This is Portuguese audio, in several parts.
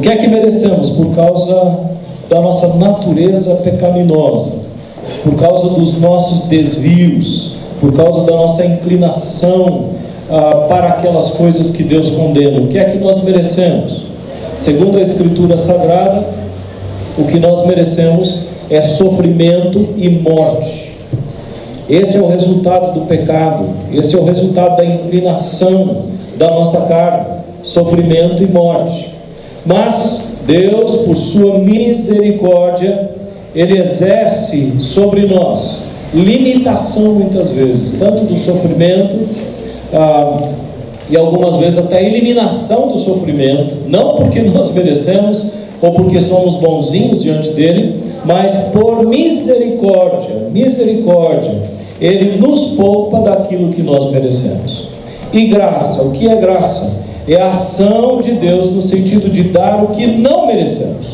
que é que merecemos? Por causa da nossa natureza pecaminosa, por causa dos nossos desvios, por causa da nossa inclinação para aquelas coisas que Deus condena. O que é que nós merecemos? Segundo a Escritura Sagrada, o que nós merecemos é sofrimento e morte. Esse é o resultado do pecado, esse é o resultado da inclinação da nossa carne, sofrimento e morte. Mas Deus, por sua misericórdia, Ele exerce sobre nós limitação muitas vezes, tanto do sofrimento e algumas vezes até a eliminação do sofrimento, não porque nós merecemos ou porque somos bonzinhos diante dele, mas por misericórdia, Ele nos poupa daquilo que nós merecemos. E graça, o que é graça? É a ação de Deus no sentido de dar o que não merecemos.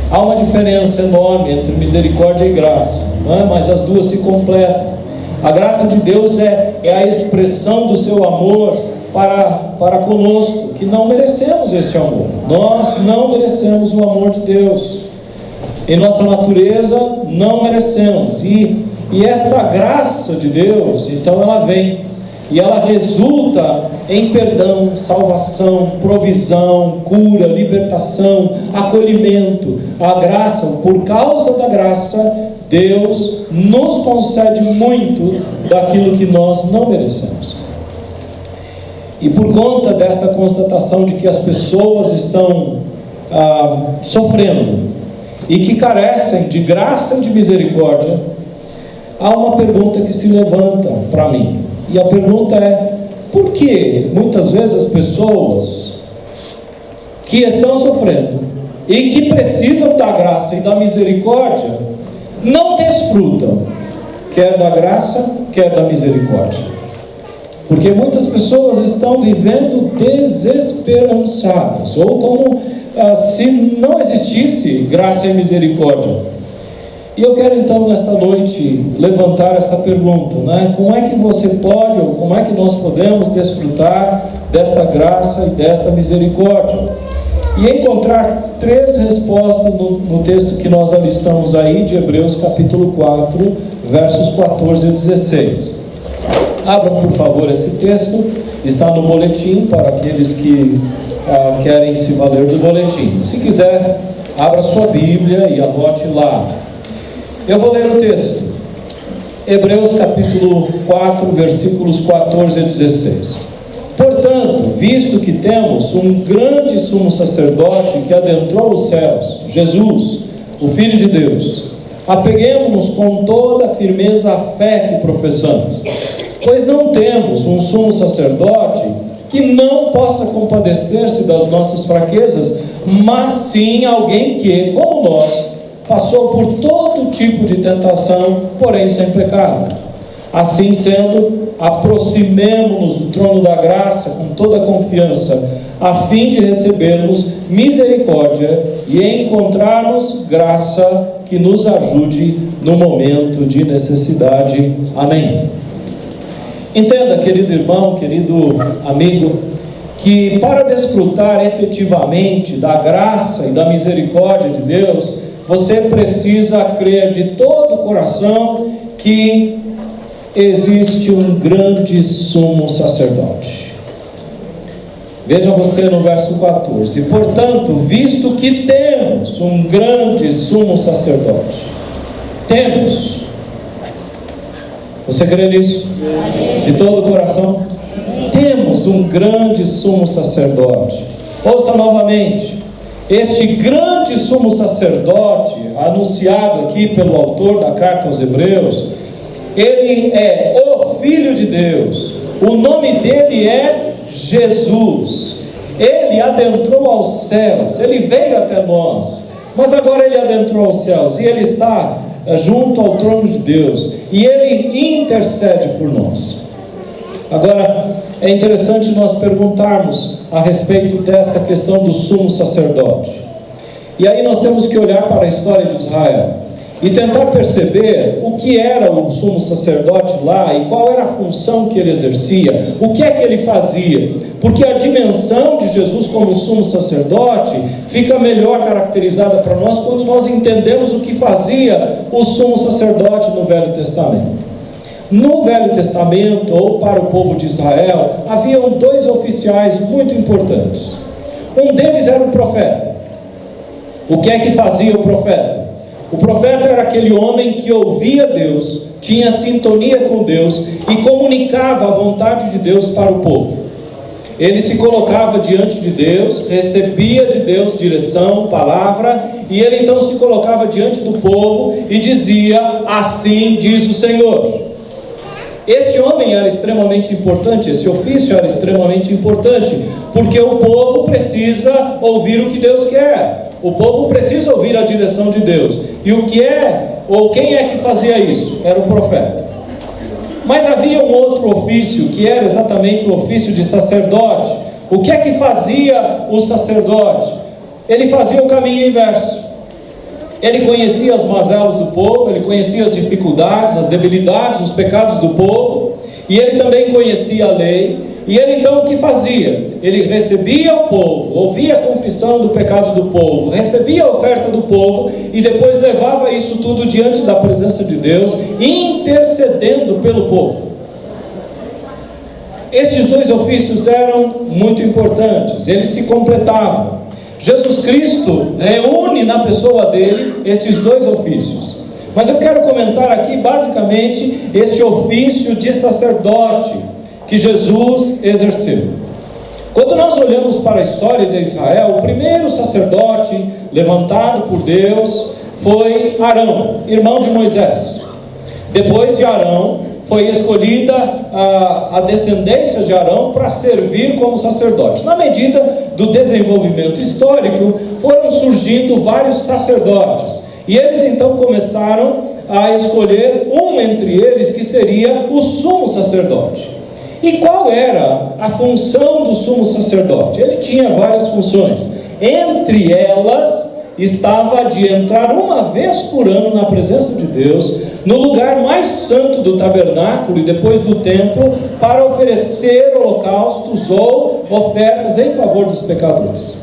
Há uma diferença enorme entre misericórdia e graça, não é? Mas as duas se completam. A graça de Deus é a expressão do seu amor para conosco, que não merecemos este amor. Nós não merecemos o amor de Deus. Em nossa natureza, não merecemos. E esta graça de Deus, então ela vem, e ela resulta em perdão, salvação, provisão, cura, libertação, acolhimento. A graça, por causa da graça, Deus nos concede muito daquilo que nós não merecemos. E por conta desta constatação de que as pessoas estão sofrendo e que carecem de graça e de misericórdia, há uma pergunta que se levanta para mim. E a pergunta é: por que muitas vezes as pessoas que estão sofrendo e que precisam da graça e da misericórdia não desfrutam, quer da graça, quer da misericórdia? Porque muitas pessoas estão vivendo desesperançadas, ou como se não existisse graça e misericórdia. E eu quero então nesta noite levantar essa pergunta, né? Como é que você pode, ou como é que nós podemos desfrutar desta graça e desta misericórdia? E encontrar três respostas no texto que nós alistamos aí, de Hebreus capítulo 4, versos 14 a 16. Abram por favor esse texto, está no boletim para aqueles que querem se valer do boletim. Se quiser, abra sua Bíblia e anote lá. Eu vou ler o texto, Hebreus capítulo 4, versículos 14 a 16. Portanto, visto que temos um grande sumo sacerdote que adentrou os céus, Jesus, o Filho de Deus, apeguemo-nos com toda a firmeza à fé que professamos, pois não temos um sumo sacerdote que não possa compadecer-se das nossas fraquezas, mas sim alguém que, como nós, passou por todo tipo de tentação, porém sem pecado. Assim sendo, aproximemo-nos do trono da graça com toda a confiança, a fim de recebermos misericórdia e encontrarmos graça que nos ajude no momento de necessidade. Amém. Entenda, querido irmão, querido amigo, que para desfrutar efetivamente da graça e da misericórdia de Deus, você precisa crer de todo o coração que existe um grande sumo sacerdote. Veja você no verso 14: portanto, visto que temos um grande sumo sacerdote, temos. Você crê nisso? De todo o coração? Temos um grande sumo sacerdote. Ouça novamente: este grande sumo sacerdote, anunciado aqui pelo autor da carta aos Hebreus, ele é o Filho de Deus, o nome dele é Jesus. Ele adentrou aos céus, ele veio até nós, mas agora ele adentrou aos céus, e ele está junto ao trono de Deus, e ele intercede por nós. Agora, é interessante nós perguntarmos a respeito desta questão do sumo sacerdote. E aí nós temos que olhar para a história de Israel e tentar perceber o que era o sumo sacerdote lá e qual era a função que ele exercia, o que é que ele fazia. Porque a dimensão de Jesus como sumo sacerdote fica melhor caracterizada para nós quando nós entendemos o que fazia o sumo sacerdote no Velho Testamento. No Velho Testamento, ou para o povo de Israel, haviam dois oficiais muito importantes. Um deles era o profeta. O que é que fazia o profeta? O profeta era aquele homem que ouvia Deus, tinha sintonia com Deus e comunicava a vontade de Deus para o povo. Ele se colocava diante de Deus, recebia de Deus direção, palavra, e ele então se colocava diante do povo e dizia: assim diz o Senhor. Este homem era extremamente importante, esse ofício era extremamente importante, porque o povo precisa ouvir o que Deus quer. O povo precisa ouvir a direção de Deus. E quem é que fazia isso? Era o profeta. Mas havia um outro ofício, que era exatamente o ofício de sacerdote. O que é que fazia o sacerdote? Ele fazia o caminho inverso. Ele conhecia as mazelas do povo, ele conhecia as dificuldades, as debilidades, os pecados do povo, e ele também conhecia a lei. E ele então o que fazia? Ele recebia o povo, ouvia a confissão do pecado do povo, recebia a oferta do povo e depois levava isso tudo diante da presença de Deus, intercedendo pelo povo. Estes dois ofícios eram muito importantes, eles se completavam. Jesus Cristo reúne na pessoa dele estes dois ofícios. Mas eu quero comentar aqui basicamente este ofício de sacerdote que Jesus exerceu. Quando nós olhamos para a história de Israel, o primeiro sacerdote levantado por Deus foi Arão, irmão de Moisés. Depois de Arão, foi escolhida a descendência de Arão para servir como sacerdote. Na medida do desenvolvimento histórico, foram surgindo vários sacerdotes. E eles então começaram a escolher um entre eles que seria o sumo sacerdote. E qual era a função do sumo sacerdote? Ele tinha várias funções. Entre elas estava de entrar uma vez por ano na presença de Deus, no lugar mais santo do tabernáculo e depois do templo, para oferecer holocaustos ou ofertas em favor dos pecadores.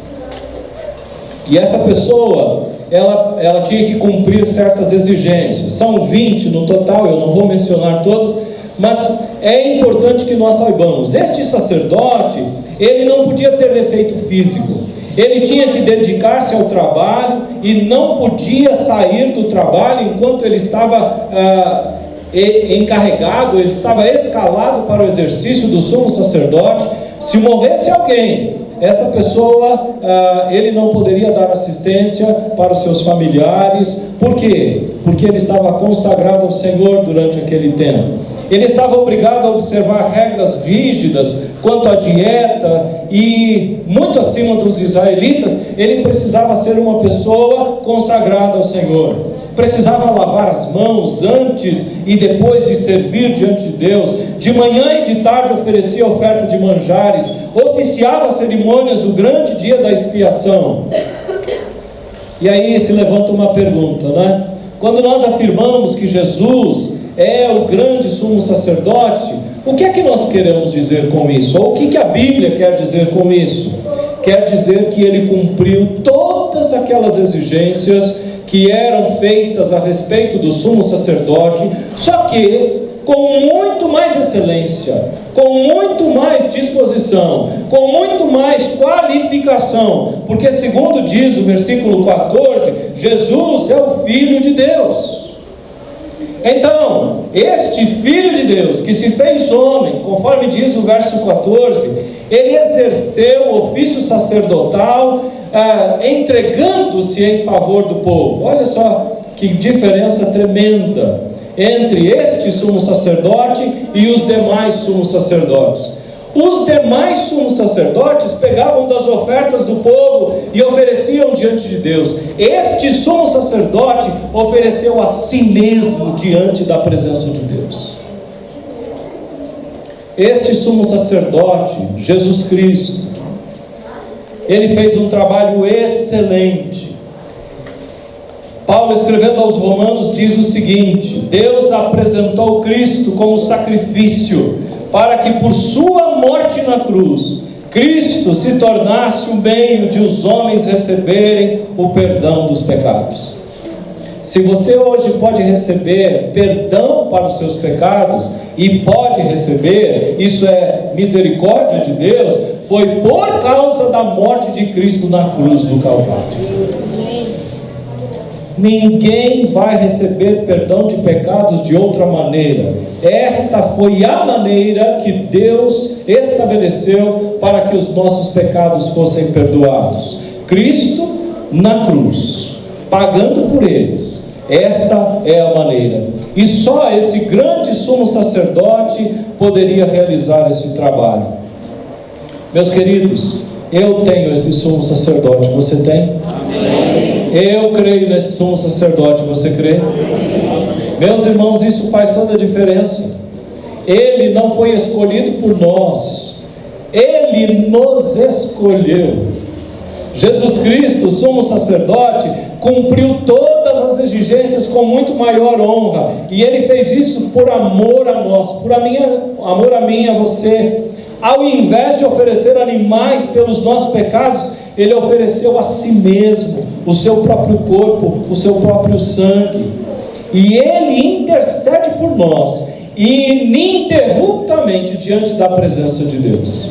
E essa pessoa, ela tinha que cumprir certas exigências. São 20 no total, eu não vou mencionar todas, mas é importante que nós saibamos, este sacerdote, ele não podia ter defeito físico. Ele tinha que dedicar-se ao trabalho e não podia sair do trabalho enquanto ele estava encarregado, ele estava escalado para o exercício do sumo sacerdote. Se morresse alguém, esta pessoa, ele não poderia dar assistência para os seus familiares. Por quê? Porque ele estava consagrado ao Senhor durante aquele tempo. Ele estava obrigado a observar regras rígidas quanto à dieta e, muito acima dos israelitas, ele precisava ser uma pessoa consagrada ao Senhor. Precisava lavar as mãos antes e depois de servir diante de Deus. De manhã e de tarde oferecia oferta de manjares, oficiava as cerimônias do grande dia da expiação. E aí se levanta uma pergunta, né? Quando nós afirmamos que Jesus é o grande sumo sacerdote, o que é que nós queremos dizer com isso? Ou o que a Bíblia quer dizer com isso? Quer dizer que ele cumpriu todas aquelas exigências que eram feitas a respeito do sumo sacerdote, só que com muito mais excelência, com muito mais disposição, com muito mais qualificação, porque segundo diz o versículo 14, Jesus é o Filho de Deus. Então, este Filho de Deus, que se fez homem, conforme diz o verso 14, ele exerceu o ofício sacerdotal, entregando-se em favor do povo. Olha só que diferença tremenda entre este sumo sacerdote e os demais sumos sacerdotes. Os demais sumos sacerdotes pegavam das ofertas do povo e ofereciam diante de Deus. Este sumo sacerdote ofereceu a si mesmo diante da presença de Deus. Este sumo sacerdote, Jesus Cristo, ele fez um trabalho excelente. Paulo, escrevendo aos Romanos, diz o seguinte: Deus apresentou Cristo como sacrifício, para que por sua morte na cruz Cristo se tornasse o meio de os homens receberem o perdão dos pecados. Se você hoje pode receber perdão para os seus pecados, e pode receber, isso é misericórdia de Deus, foi por causa da morte de Cristo na cruz do Calvário. Ninguém vai receber perdão de pecados de outra maneira. Esta foi a maneira que Deus estabeleceu para que os nossos pecados fossem perdoados. Cristo na cruz, pagando por eles. Esta é a maneira. E só esse grande sumo sacerdote poderia realizar esse trabalho. Meus queridos, eu tenho esse sumo sacerdote, você tem? Amém. Eu creio nesse sumo sacerdote, você crê? Amém. Meus irmãos, isso faz toda a diferença. Ele não foi escolhido por nós, Ele nos escolheu. Jesus Cristo, sumo sacerdote, cumpriu todas as exigências com muito maior honra, e Ele fez isso por amor a nós, amor a mim e a você. Ao invés de oferecer animais pelos nossos pecados, Ele ofereceu a si mesmo, o seu próprio corpo, o seu próprio sangue, e Ele intercede por nós, ininterruptamente diante da presença de Deus.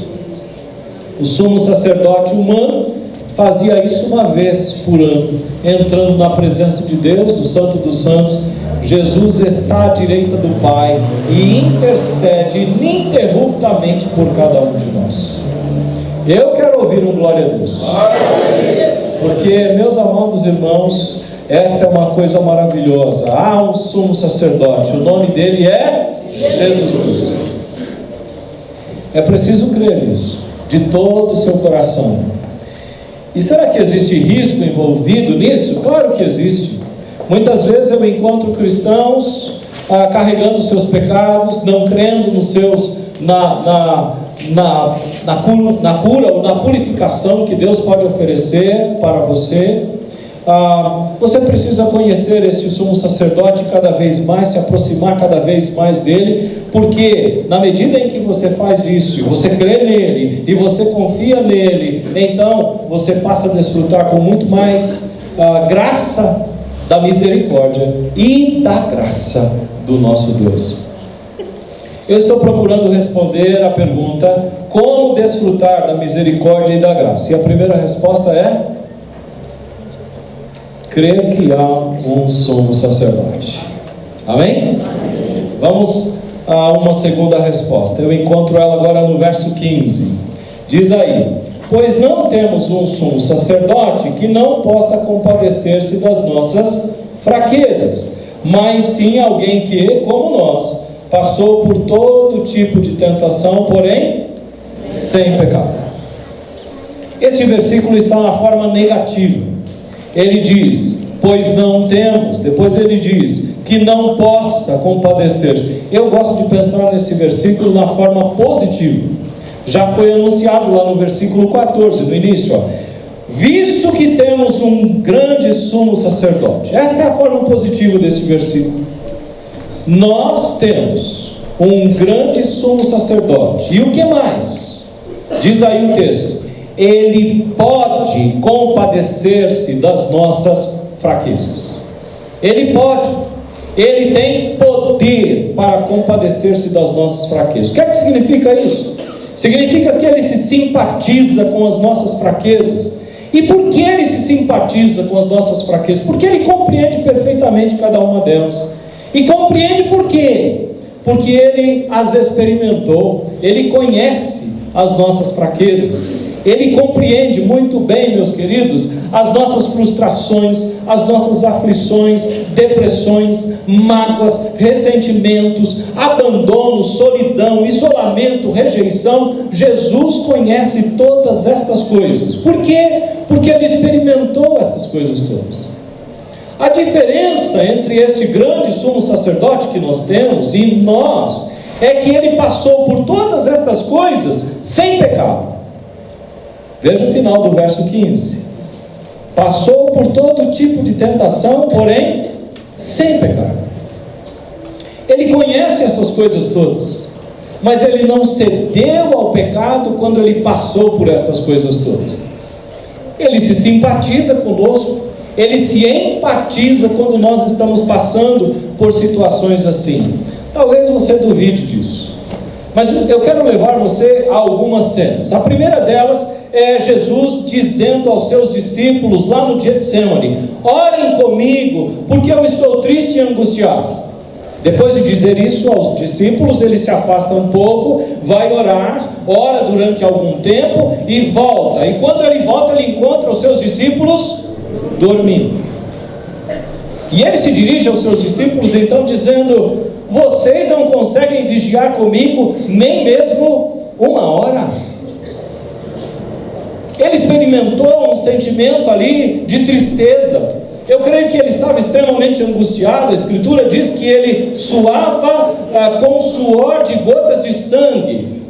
O sumo sacerdote humano fazia isso uma vez por ano, entrando na presença de Deus, do Santo dos Santos. Jesus está à direita do Pai e intercede ininterruptamente por cada um de nós. Eu quero ouvir um glória a Deus, porque, meus amados irmãos, esta é uma coisa maravilhosa. Há um sumo sacerdote, o nome dele é Jesus Cristo. É preciso crer nisso, de todo o seu coração. E será que existe risco envolvido nisso? Claro que existe. Muitas vezes eu encontro cristãos carregando seus pecados, não crendo nos seus, na cura ou na purificação que Deus pode oferecer para você. Você precisa conhecer este sumo sacerdote cada vez mais, se aproximar cada vez mais dele, porque na medida em que você faz isso, você crê nele e você confia nele, então você passa a desfrutar com muito mais graça da misericórdia e da graça do nosso Deus. Eu estou procurando responder a pergunta: como desfrutar da misericórdia e da graça? E a primeira resposta é: crer que há um sumo sacerdote. Amém? Vamos a uma segunda resposta. Eu encontro ela agora no verso 15. Diz aí: pois não temos um sumo sacerdote que não possa compadecer-se das nossas fraquezas, mas sim alguém que, como nós, passou por todo tipo de tentação, porém sem pecado. Este versículo está na forma negativa. Ele diz: pois não temos. Depois ele diz que não possa compadecer. Eu gosto de pensar nesse versículo na forma positiva. Já foi anunciado lá no versículo 14, no início, visto que temos um grande sumo sacerdote. Esta é a forma positiva desse versículo. Nós temos um grande sumo sacerdote. E o que mais? Diz aí o texto: ele pode compadecer-se das nossas fraquezas. Ele pode. Ele tem poder para compadecer-se das nossas fraquezas. O que é que significa isso? Significa que ele se simpatiza com as nossas fraquezas. E por que ele se simpatiza com as nossas fraquezas? Porque ele compreende perfeitamente cada uma delas. E compreende por quê? Porque ele as experimentou. Ele conhece as nossas fraquezas. Ele compreende muito bem, meus queridos, as nossas frustrações, as nossas aflições, depressões, mágoas, ressentimentos, abandono, solidão, isolamento, rejeição. Jesus conhece todas estas coisas. Por quê? Porque ele experimentou estas coisas todas. A diferença entre este grande sumo sacerdote que nós temos e nós é que ele passou por todas estas coisas sem pecado. Veja o final do verso 15. Passou por todo tipo de tentação, porém sem pecado. Ele conhece essas coisas todas. mas ele não cedeu ao pecado quando ele passou por estas coisas todas. Ele se simpatiza conosco, ele se empatiza quando nós estamos passando por situações assim. Talvez você duvide disso, mas eu quero levar você a algumas cenas. A primeira delas é Jesus dizendo aos seus discípulos lá no Getsemane: orem comigo, porque eu estou triste e angustiado. Depois de dizer isso aos discípulos, ele se afasta um pouco, vai orar, ora durante algum tempo e volta. E quando ele volta, ele encontra os seus discípulos dormindo. E ele se dirige aos seus discípulos então dizendo: vocês não conseguem vigiar comigo nem mesmo uma hora? Ele experimentou um sentimento ali de tristeza. Eu creio que ele estava extremamente angustiado. A Escritura diz que ele suava com suor de gotas de sangue.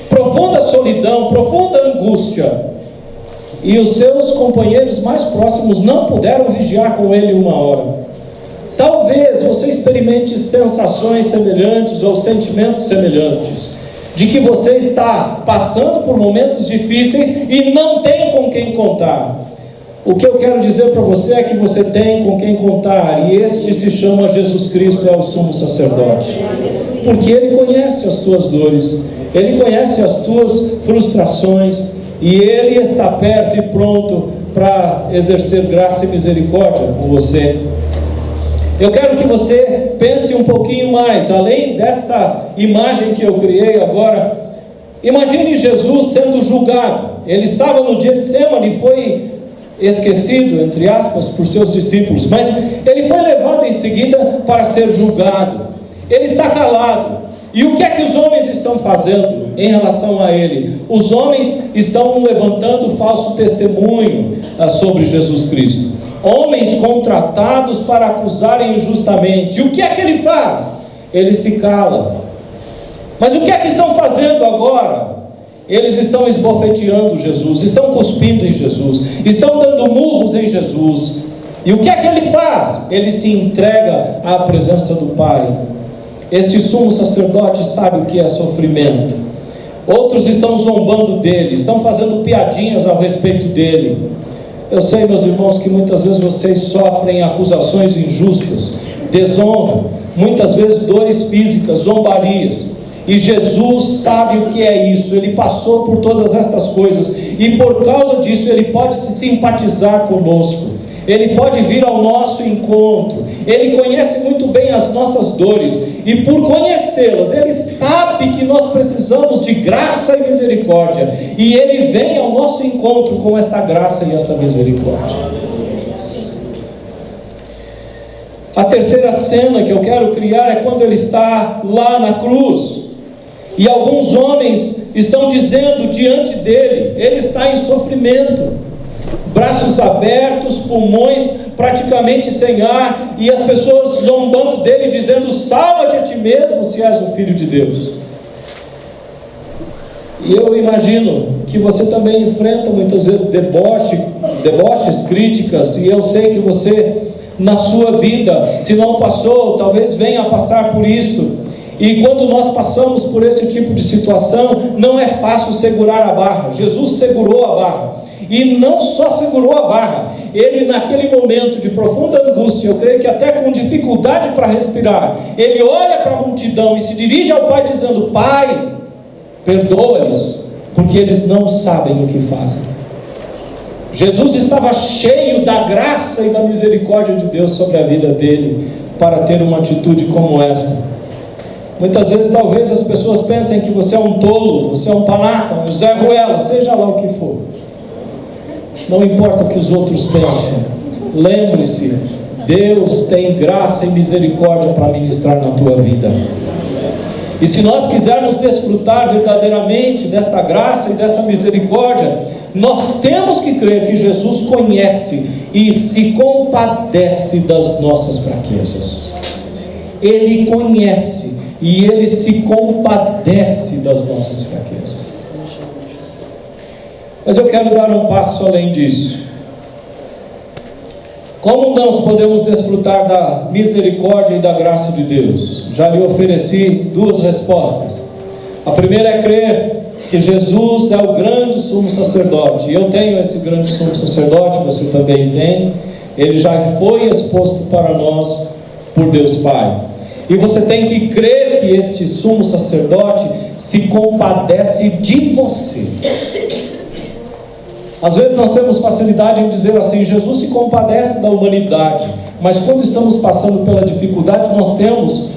Profunda solidão, profunda angústia. E os seus companheiros mais próximos não puderam vigiar com ele uma hora. Talvez você experimente sensações semelhantes ou sentimentos semelhantes, de que você está passando por momentos difíceis e não tem com quem contar. O que eu quero dizer para você é que você tem com quem contar, e este se chama Jesus Cristo, é o sumo sacerdote, porque Ele conhece as tuas dores, Ele conhece as tuas frustrações, e Ele está perto e pronto para exercer graça e misericórdia com você. Eu quero que você pense um pouquinho mais, além desta imagem que eu criei agora. Imagine Jesus sendo julgado. Ele estava no Getsemane e foi esquecido, entre aspas, por seus discípulos, mas ele foi levado em seguida para ser julgado. Ele está calado. E o que é que os homens estão fazendo em relação a ele? Os homens estão levantando falso testemunho sobre Jesus Cristo. Homens contratados para acusarem injustamente. E o que é que ele faz? Ele se cala. Mas o que é que estão fazendo agora? Eles estão esbofeteando Jesus, estão cuspindo em Jesus, estão dando murros em Jesus. E o que é que ele faz? Ele se entrega à presença do Pai. Este sumo sacerdote sabe o que é sofrimento. Outros estão zombando dele, estão fazendo piadinhas ao respeito dele. Eu sei, meus irmãos, que muitas vezes vocês sofrem acusações injustas, desonra, muitas vezes dores físicas, zombarias. E Jesus sabe o que é isso. Ele passou por todas estas coisas, e por causa disso Ele pode se simpatizar conosco. Ele pode vir ao nosso encontro. Ele conhece muito bem as nossas dores, e por conhecê-las, Ele sabe que nós precisamos de graça e misericórdia, e Ele vem ao nosso encontro com esta graça e esta misericórdia. A terceira cena que eu quero criar é quando Ele está lá na cruz, e alguns homens estão dizendo diante dele, ele está em sofrimento, braços abertos, pulmões praticamente sem ar, e as pessoas zombando dele, dizendo: salva-te a ti mesmo, se és o Filho de Deus. E eu imagino que você também enfrenta muitas vezes deboches, críticas, e eu sei que você, na sua vida, se não passou, talvez venha a passar por isto. E quando nós passamos por esse tipo de situação, não é fácil segurar a barra. Jesus segurou a barra, e não só segurou a barra, ele naquele momento de profunda angústia, eu creio que até com dificuldade para respirar, ele olha para a multidão e se dirige ao Pai dizendo: Pai, perdoa-lhes, porque eles não sabem o que fazem. Jesus estava cheio da graça e da misericórdia de Deus sobre a vida dele, para ter uma atitude como esta. Muitas vezes talvez as pessoas pensem que você é um tolo, você é um panaca, um Zé Ruela, seja lá o que for. Não importa o que os outros pensem, lembre-se, Deus tem graça e misericórdia para ministrar na tua vida. E se nós quisermos desfrutar verdadeiramente desta graça e dessa misericórdia, nós temos que crer que Jesus conhece e se compadece das nossas fraquezas. Ele conhece e Ele se compadece das nossas fraquezas. Mas eu quero dar um passo além disso. Como nós podemos desfrutar da misericórdia e da graça de Deus? Já lhe ofereci duas respostas. A primeira é crer que Jesus é o grande sumo sacerdote. Eu tenho esse grande sumo sacerdote, você também tem. Ele já foi exposto para nós por Deus Pai. E você tem que crer que este sumo sacerdote se compadece de você. Às vezes nós temos facilidade em dizer assim: Jesus se compadece da humanidade. Mas quando estamos passando pela dificuldade, nós temos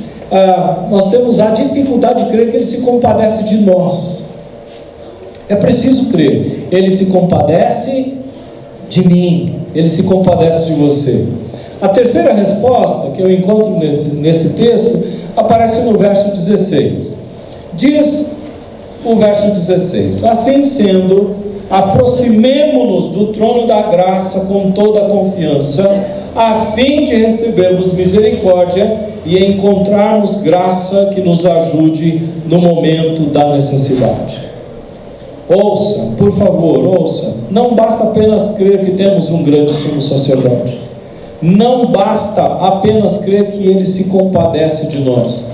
a dificuldade de crer que Ele se compadece de nós. É preciso crer. Ele se compadece de mim, Ele se compadece de você. A terceira resposta que eu encontro nesse texto aparece no verso 16. Diz o verso 16: assim sendo, aproximemo-nos do trono da graça com toda a confiança, a fim de recebermos misericórdia e encontrarmos graça que nos ajude no momento da necessidade. Ouça, por favor, ouça. Não basta apenas crer que temos um grande sumo sacerdote. Não basta apenas crer que Ele se compadece de nós.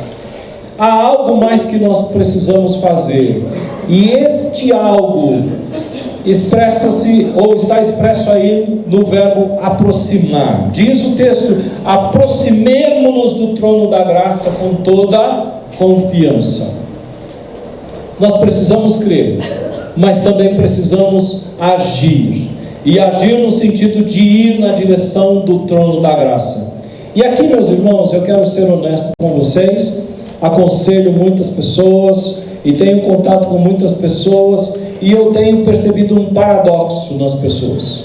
Há algo mais que nós precisamos fazer. E este algo expressa-se, ou está expresso aí no verbo aproximar. Diz o texto: aproximemo-nos do trono da graça com toda confiança. Nós precisamos crer, mas também precisamos agir. E agir no sentido de ir na direção do trono da graça. E aqui, meus irmãos, eu quero ser honesto com vocês. Aconselho muitas pessoas e tenho contato com muitas pessoas, e eu tenho percebido um paradoxo nas pessoas.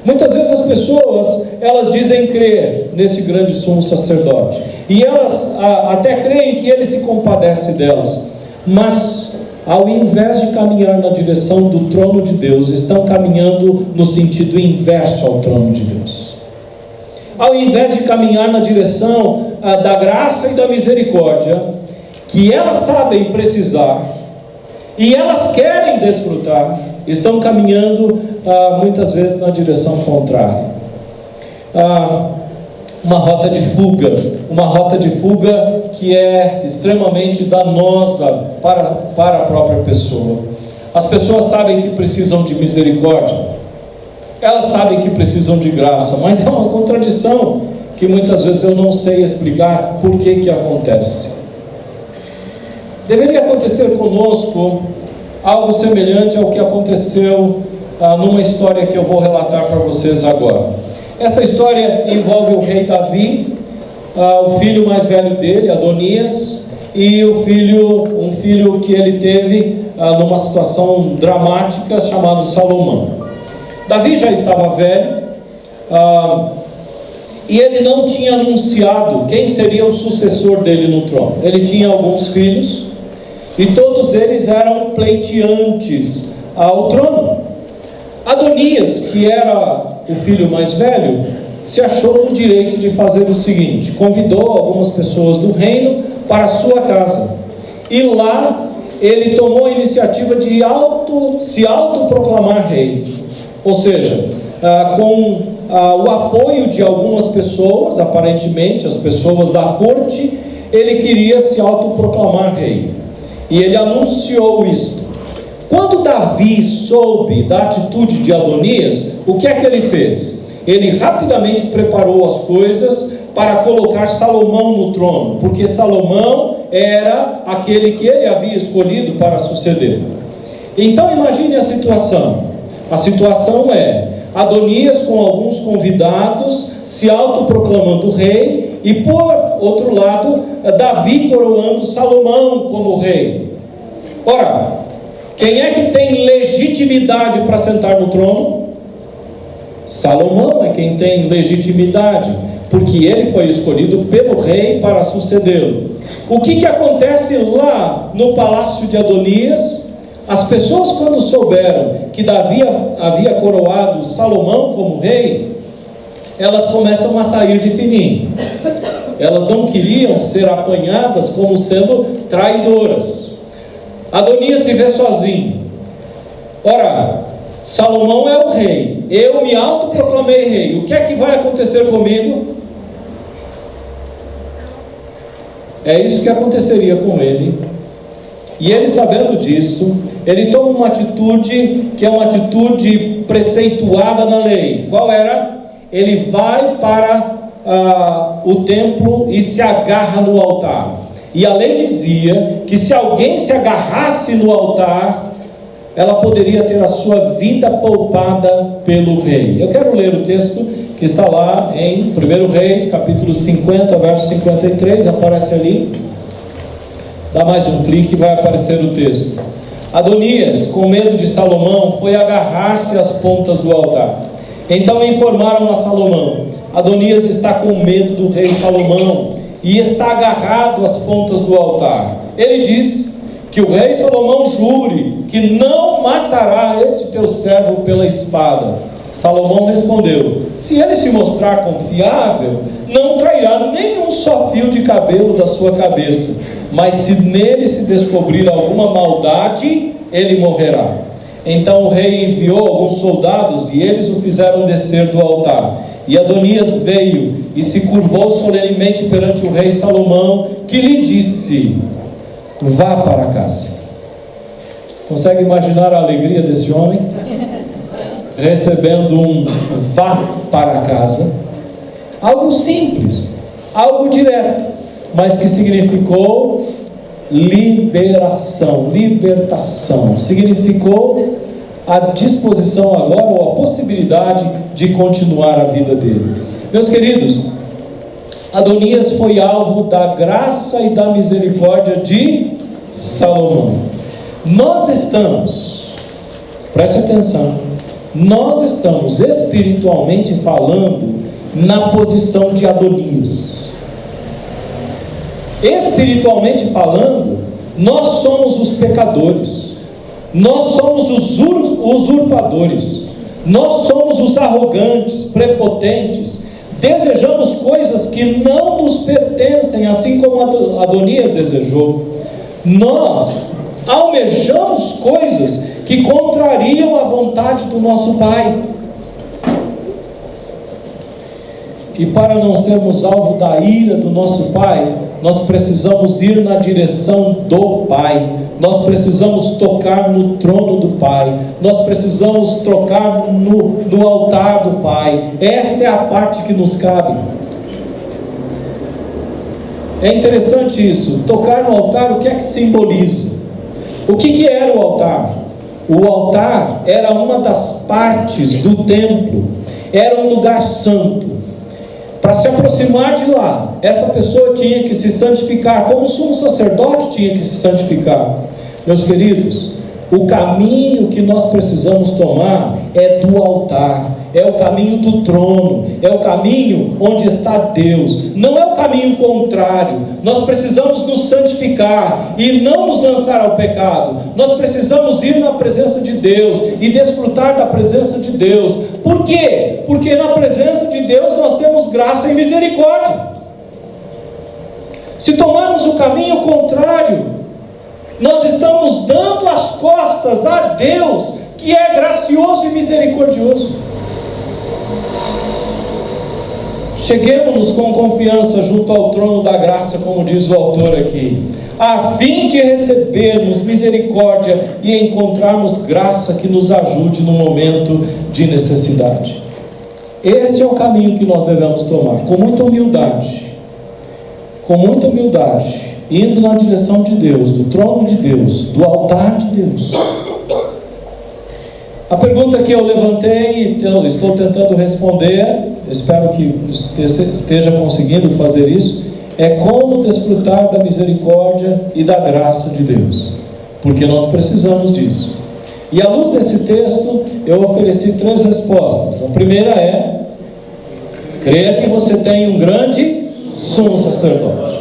Muitas vezes as pessoas, elas dizem crer nesse grande sumo sacerdote, e elas até creem que Ele se compadece delas, mas ao invés de caminhar na direção do trono de Deus, estão caminhando no sentido inverso ao trono de Deus. Ao invés de caminhar na direção da graça e da misericórdia, que elas sabem precisar, e elas querem desfrutar, estão caminhando muitas vezes na direção contrária. Uma rota de fuga que é extremamente danosa para a própria pessoa. As pessoas sabem que precisam de misericórdia, elas sabem que precisam de graça, mas é uma contradição que muitas vezes eu não sei explicar por que acontece. Deveria acontecer conosco algo semelhante ao que aconteceu numa história que eu vou relatar para vocês agora. Essa história envolve o rei Davi, o filho mais velho dele, Adonias, e um filho que ele teve numa situação dramática, chamado Salomão. Davi já estava velho, e ele não tinha anunciado quem seria o sucessor dele no trono. Ele tinha alguns filhos, e todos eles eram pleiteantes ao trono. Adonias, que era o filho mais velho, se achou no direito de fazer o seguinte: convidou algumas pessoas do reino para a sua casa, e lá ele tomou a iniciativa de se autoproclamar rei. Ou seja, com o apoio de algumas pessoas, aparentemente as pessoas da corte, ele queria se autoproclamar rei, e ele anunciou isto. Quando Davi soube da atitude de Adonias, o que é que ele fez? Ele rapidamente preparou as coisas para colocar Salomão no trono, porque Salomão era aquele que ele havia escolhido para suceder. Então imagine a situação. A situação é Adonias com alguns convidados se autoproclamando rei, e por outro lado Davi coroando Salomão como rei. Ora, quem é que tem legitimidade para sentar no trono? Salomão é quem tem legitimidade, porque ele foi escolhido pelo rei para sucedê-lo. O que acontece lá no palácio de Adonias? As pessoas, quando souberam que Davi havia coroado Salomão como rei, elas começam a sair de fininho. Elas não queriam ser apanhadas como sendo traidoras. Adonias se vê sozinho. Ora, Salomão é o rei, eu me autoproclamei rei, o que é que vai acontecer comigo? É isso que aconteceria com ele. E ele, sabendo disso, ele toma uma atitude que é uma atitude preceituada na lei. Qual era? Ele vai para o templo e se agarra no altar. E a lei dizia que se alguém se agarrasse no altar, ela poderia ter a sua vida poupada pelo rei. Eu quero ler o texto que está lá em 1 Reis, capítulo 50, verso 53, aparece ali. Dá mais um clique e vai aparecer o texto. Adonias, com medo de Salomão, foi agarrar-se às pontas do altar. Então informaram a Salomão: Adonias está com medo do rei Salomão e está agarrado às pontas do altar. Ele diz que o rei Salomão jure que não matará esse teu servo pela espada. Salomão respondeu: se ele se mostrar confiável, não cairá nenhum só fio de cabelo da sua cabeça, mas se nele se descobrir alguma maldade, ele morrerá. Então o rei enviou alguns soldados e eles o fizeram descer do altar. E Adonias veio e se curvou solenemente perante o rei Salomão, que lhe disse: vá para casa. Consegue imaginar a alegria desse homem? Recebendo um vá para casa. Algo simples, algo direto, mas que significou liberação, libertação. Significou a disposição agora, ou a possibilidade de continuar a vida dele. Meus queridos, Adonias foi alvo da graça e da misericórdia de Salomão. Nós estamos, preste atenção, nós estamos espiritualmente falando na posição de Adonias. Espiritualmente falando, nós somos os pecadores, nós somos os usurpadores, nós somos os arrogantes, prepotentes, desejamos coisas que não nos pertencem, assim como Adonias desejou. Nós almejamos coisas que contrariam a vontade do nosso Pai. E para não sermos alvo da ira do nosso Pai, nós precisamos ir na direção do Pai. Nós precisamos tocar no trono do Pai. Nós precisamos tocar no altar do Pai. Esta é a parte que nos cabe. É interessante isso. Tocar no altar, o que é que simboliza? O que era o altar? O altar era uma das partes do templo. Era um lugar santo. Para se aproximar de lá, esta pessoa tinha que se santificar, como o sumo sacerdote tinha que se santificar. Meus queridos, o caminho que nós precisamos tomar é do altar, é o caminho do trono, é o caminho onde está Deus, não é o caminho contrário. Nós precisamos nos santificar e não nos lançar ao pecado. Nós precisamos ir na presença de Deus e desfrutar da presença de Deus. Por quê? Porque na presença de Deus nós temos graça e misericórdia. Se tomarmos o caminho contrário, nós estamos dando as costas a Deus, que é gracioso e misericordioso. Cheguemos com confiança junto ao trono da graça, como diz o autor aqui, a fim de recebermos misericórdia e encontrarmos graça que nos ajude no momento de necessidade. Este é o caminho que nós devemos tomar, com muita humildade, indo na direção de Deus, do trono de Deus, do altar de Deus. A pergunta que eu levantei, então, estou tentando responder, espero que esteja conseguindo fazer isso, é como desfrutar da misericórdia e da graça de Deus, porque nós precisamos disso. E à luz desse texto, eu ofereci 3 respostas. A primeira é: creia que você tem um grande sumo sacerdote.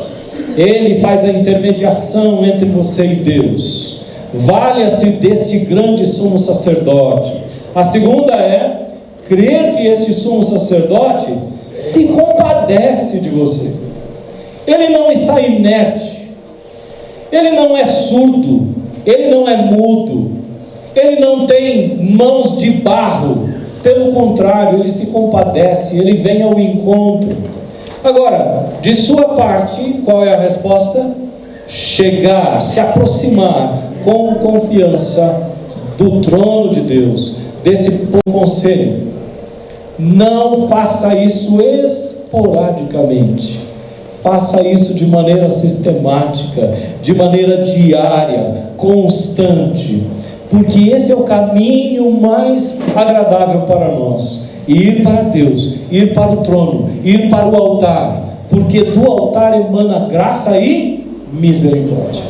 Ele faz a intermediação entre você e Deus. Valha-se deste grande sumo sacerdote. A segunda é crer que este sumo sacerdote se compadece de você. Ele não está inerte, ele não é surdo, ele não é mudo, Ele não tem mãos de barro, pelo contrário, ele se compadece, ele vem ao encontro. Agora, de sua parte, qual é a resposta? Chegar, se aproximar com confiança do trono de Deus, desse conselho. Não faça isso esporadicamente, faça isso de maneira sistemática, de maneira diária, constante, porque esse é o caminho mais agradável para nós: ir para Deus, ir para o trono, ir para o altar, porque do altar emana graça e misericórdia.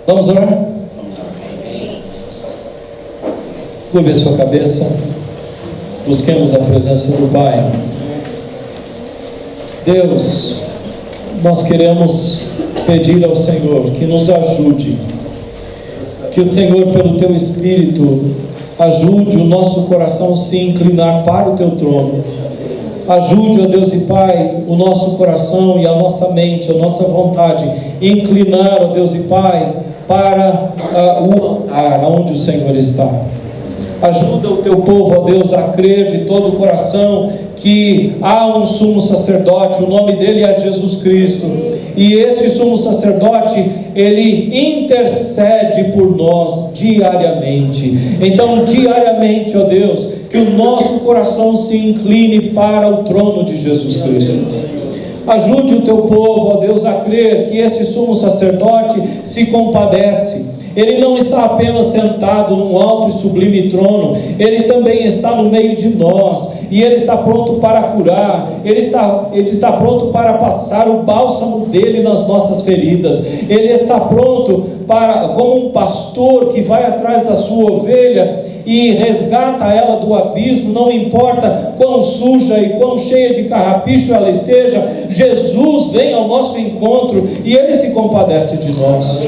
Vamos orar? Curve a sua cabeça, busquemos a presença do Pai. Deus, nós queremos pedir ao Senhor que nos ajude, que o Senhor, pelo Teu Espírito, ajude o nosso coração a se inclinar para o Teu trono. Ajude, ó Deus e Pai, o nosso coração e a nossa mente, a nossa vontade, inclinar, ó Deus e Pai, para o altar onde o Senhor está. Ajuda o Teu povo, ó Deus, a crer de todo o coração que há um sumo sacerdote, o nome dele é Jesus Cristo, e este sumo sacerdote, ele intercede por nós diariamente. Então, diariamente, ó Deus, que o nosso coração se incline para o trono de Jesus Cristo. Ajude o Teu povo, ó Deus, a crer que este sumo sacerdote se compadece. Ele não está apenas sentado num alto e sublime trono, Ele também está no meio de nós, e Ele está pronto para curar, Ele está pronto para passar o bálsamo dEle nas nossas feridas. Ele está pronto como um pastor que vai atrás da sua ovelha e resgata ela do abismo, não importa quão suja e quão cheia de carrapicho ela esteja. Jesus vem ao nosso encontro e Ele se compadece de nós.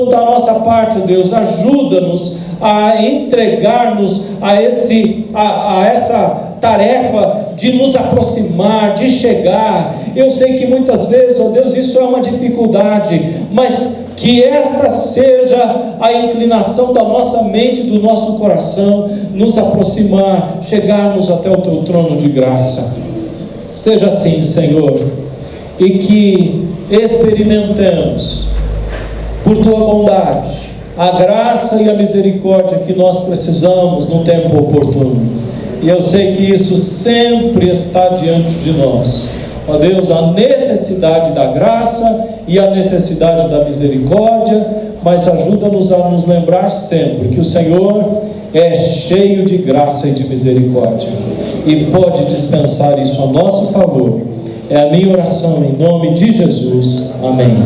Da nossa parte, Deus, ajuda-nos a entregar-nos a essa tarefa de nos aproximar, de chegar. Eu sei que muitas vezes, ó Deus, isso é uma dificuldade, mas que esta seja a inclinação da nossa mente, do nosso coração, nos aproximar, chegarmos até o Teu trono de graça. Seja assim, Senhor, e que experimentemos por Tua bondade a graça e a misericórdia que nós precisamos no tempo oportuno. E eu sei que isso sempre está diante de nós. Ó Deus, a necessidade da graça e a necessidade da misericórdia, mas ajuda-nos a nos lembrar sempre que o Senhor é cheio de graça e de misericórdia e pode dispensar isso a nosso favor. É a minha oração em nome de Jesus. Amém.